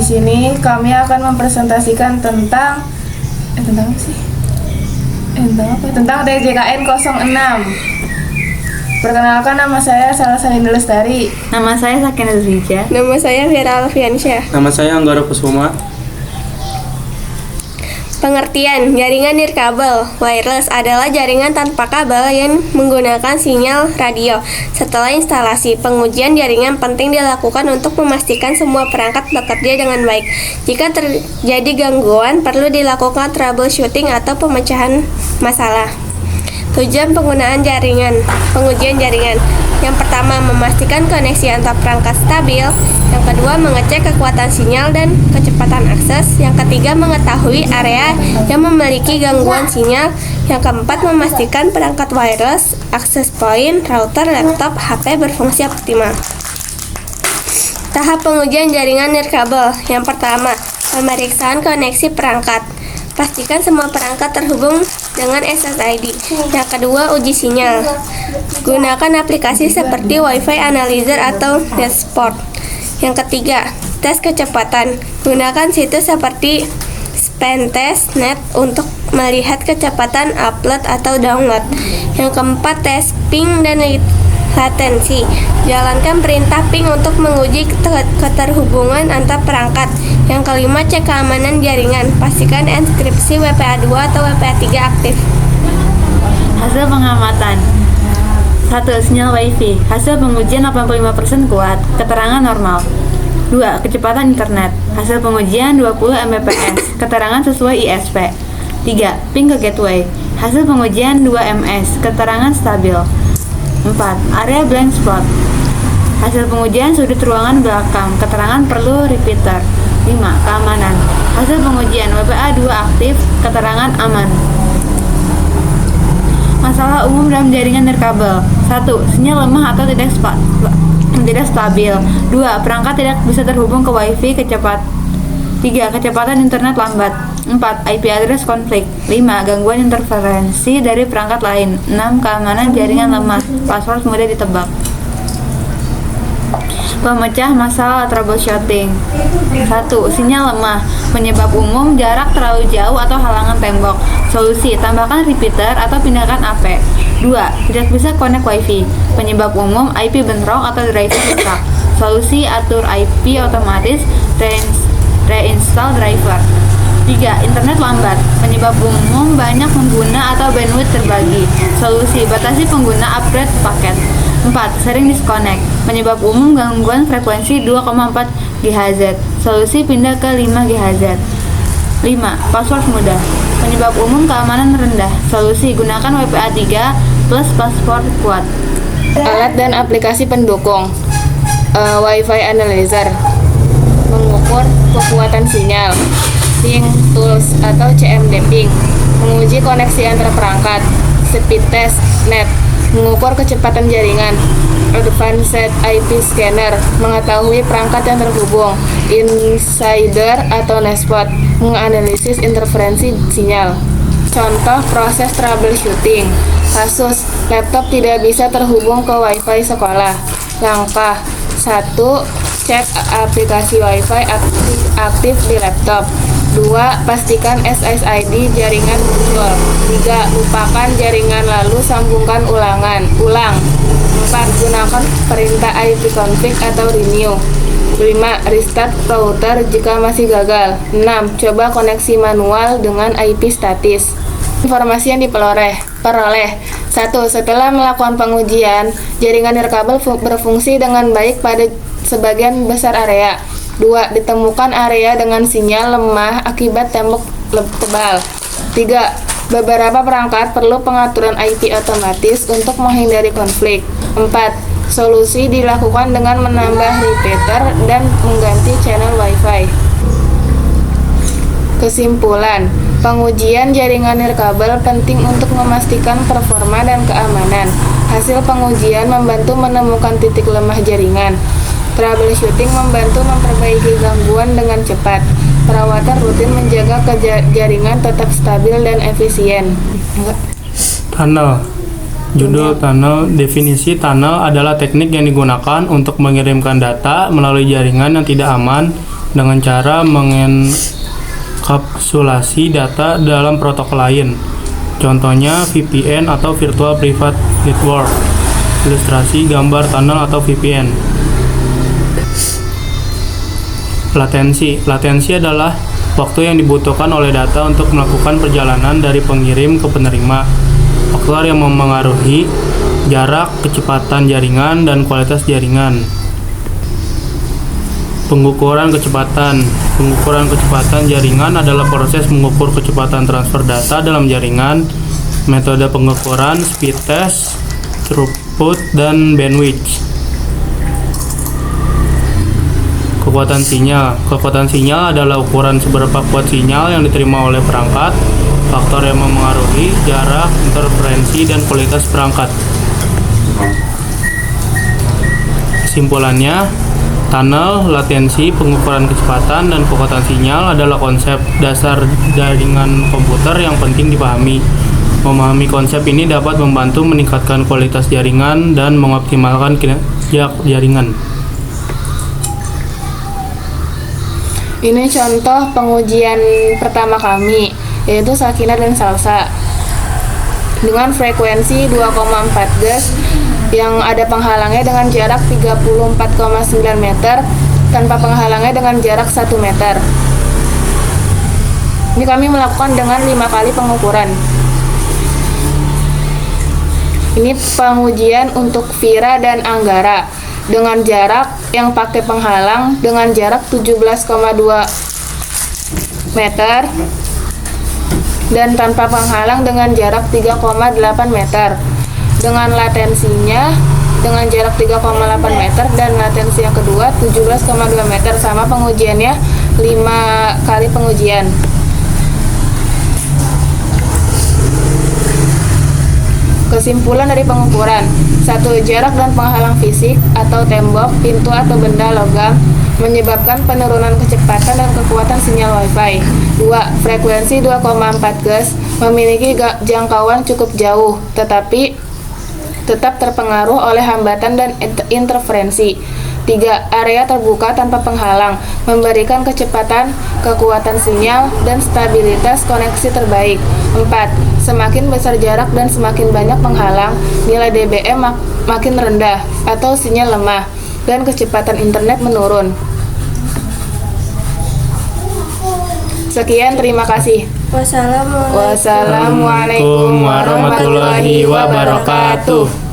sini kami akan mempresentasikan tentang tentang apa sih? Tentang DJKN 06. Perkenalkan, nama saya Salsalinda Lestari. Nama saya Sakina Zija. Nama saya Vera Alfiansyah. Nama saya Anggara Kusuma. Pengertian, jaringan nirkabel wireless adalah jaringan tanpa kabel yang menggunakan sinyal radio. Setelah instalasi, pengujian jaringan penting dilakukan untuk memastikan semua perangkat bekerja dengan baik. Jika terjadi gangguan, perlu dilakukan troubleshooting atau pemecahan masalah. Tujuan penggunaan jaringan, pengujian jaringan. Yang pertama, memastikan koneksi antar perangkat stabil. Yang kedua, mengecek kekuatan sinyal dan kecepatan akses. Yang ketiga, mengetahui area yang memiliki gangguan sinyal. Yang keempat, memastikan perangkat wireless, access point, router, laptop, HP berfungsi optimal. Tahap pengujian jaringan nirkabel. Yang pertama, pemeriksaan koneksi perangkat. Pastikan semua perangkat terhubung dengan SSID. Yang kedua, uji sinyal. Gunakan aplikasi seperti Wi-Fi Analyzer atau Dashboard. Yang ketiga, tes kecepatan. Gunakan situs seperti Spentest.net untuk melihat kecepatan upload atau download. Yang keempat, tes ping dan latensi. Jalankan perintah ping untuk menguji keterhubungan antar perangkat. Yang kelima, cek keamanan jaringan. Pastikan enkripsi WPA2 atau WPA3 aktif. Hasil pengamatan. 1. Sinyal Wi-Fi. Hasil pengujian 85% kuat. Keterangan normal. 2. Kecepatan internet. Hasil pengujian 20 Mbps. Keterangan sesuai ISP. 3. Ping ke gateway. Hasil pengujian 2 ms. Keterangan stabil. 4. Area blind spot. Hasil pengujian sudut ruangan belakang. Keterangan perlu repeater. 5. Keamanan. Hasil pengujian WPA2 aktif. Keterangan aman. Masalah umum dalam jaringan nirkabel. 1. Sinyal lemah atau tidak stabil. 2. Perangkat tidak bisa terhubung ke Wi-Fi 3. Kecepatan internet lambat. 4. IP address konflik. 5. Gangguan interferensi dari perangkat lain. 6. Keamanan jaringan lemah. Password mudah ditebak. Pemecah masalah troubleshooting. 1. Sinyal lemah. Penyebab umum, jarak terlalu jauh atau halangan tembok. Solusi, tambahkan repeater atau pindahkan AP. 2. Tidak bisa connect Wi-Fi. Penyebab umum, IP bentrok atau driver rusak. Solusi, atur IP otomatis, reinstall driver. 3. Internet lambat. Penyebab umum, banyak pengguna atau bandwidth terbagi. Solusi, batasi pengguna upgrade paket. 4. Sering disconnect. Penyebab umum, gangguan frekuensi 2,4 GHz. Solusi, pindah ke 5 GHz. 5. Password mudah. Penyebab umum, keamanan rendah. Solusi, gunakan WPA3 plus password kuat. Alat dan aplikasi pendukung. Wi-Fi Analyzer. Mengukur kekuatan sinyal. Ping Tools atau CMD Ping. Menguji koneksi antar perangkat. Speedtest.net. Mengukur kecepatan jaringan. Advanced IP Scanner. Mengetahui perangkat yang terhubung. Insider atau Dashboard. Menganalisis interferensi sinyal. Contoh proses troubleshooting. Kasus laptop tidak bisa terhubung ke Wi-Fi sekolah. Langkah 1. Cek aplikasi Wi-Fi aktif di laptop. 2. Pastikan SSID jaringan muncul. 3. Lupakan jaringan lalu sambungkan ulang. 4. Gunakan perintah IP config atau renew. 5. Restart router jika masih gagal. 6. Coba koneksi manual dengan IP statis. Informasi yang diperoleh. 1. Setelah melakukan pengujian, jaringan nirkabel berfungsi dengan baik pada sebagian besar area. 2. Ditemukan area dengan sinyal lemah akibat tembok tebal. 3. Beberapa perangkat perlu pengaturan IP otomatis untuk menghindari konflik. 4. Solusi dilakukan dengan menambah repeater dan mengganti channel Wi-Fi. Kesimpulan, pengujian jaringan nirkabel penting untuk memastikan performa dan keamanan. Hasil pengujian membantu menemukan titik lemah jaringan. Troubleshooting membantu memperbaiki gangguan dengan cepat. Perawatan rutin menjaga jaringan tetap stabil dan efisien. Tunnel. Judul tunnel. Definisi tunnel adalah teknik yang digunakan untuk mengirimkan data melalui jaringan yang tidak aman dengan cara mengenkapsulasi data dalam protokol lain. Contohnya VPN atau Virtual Private Network. Ilustrasi gambar tunnel atau VPN. Latensi adalah waktu yang dibutuhkan oleh data untuk melakukan perjalanan dari pengirim ke penerima. Faktor yang memengaruhi jarak, kecepatan jaringan, dan kualitas jaringan. Pengukuran kecepatan jaringan adalah proses mengukur kecepatan transfer data dalam jaringan. Metode pengukuran speed test, throughput, dan bandwidth. Kekuatan sinyal adalah ukuran seberapa kuat sinyal yang diterima oleh perangkat. Faktor yang memengaruhi jarak, interferensi, dan kualitas perangkat. Kesimpulannya, tunnel, latensi, pengukuran kecepatan, dan kekuatan sinyal adalah konsep dasar jaringan komputer yang penting dipahami. Memahami konsep ini dapat membantu meningkatkan kualitas jaringan dan mengoptimalkan kinerja jaringan. Ini contoh pengujian pertama kami, yaitu Sakina dan Salsa. Dengan frekuensi 2,4 GHz yang ada penghalangnya dengan jarak 34,9 meter, tanpa penghalangnya dengan jarak 1 meter. Ini kami melakukan dengan 5 kali pengukuran. Ini pengujian untuk Vira dan Anggara dengan jarak yang pakai penghalang dengan jarak 17,2 meter dan tanpa penghalang dengan jarak 3,8 meter. Dengan latensinya dengan jarak 3,8 meter dan latensi yang kedua 17,2 meter, sama pengujiannya 5 kali pengujian. Kesimpulan dari pengukuran: 1. Jarak dan penghalang fisik atau tembok, pintu atau benda logam menyebabkan penurunan kecepatan dan kekuatan sinyal Wi-Fi. 2. Frekuensi 2,4 GHz memiliki jangkauan cukup jauh, tetapi tetap terpengaruh oleh hambatan dan interferensi. 3. Area terbuka tanpa penghalang memberikan kecepatan, kekuatan sinyal, dan stabilitas koneksi terbaik. 4. Semakin besar jarak dan semakin banyak penghalang, nilai dBm makin rendah atau sinyal lemah, dan kecepatan internet menurun. Sekian, terima kasih. Wassalamualaikum Wassalamualaikum warahmatullahi wabarakatuh.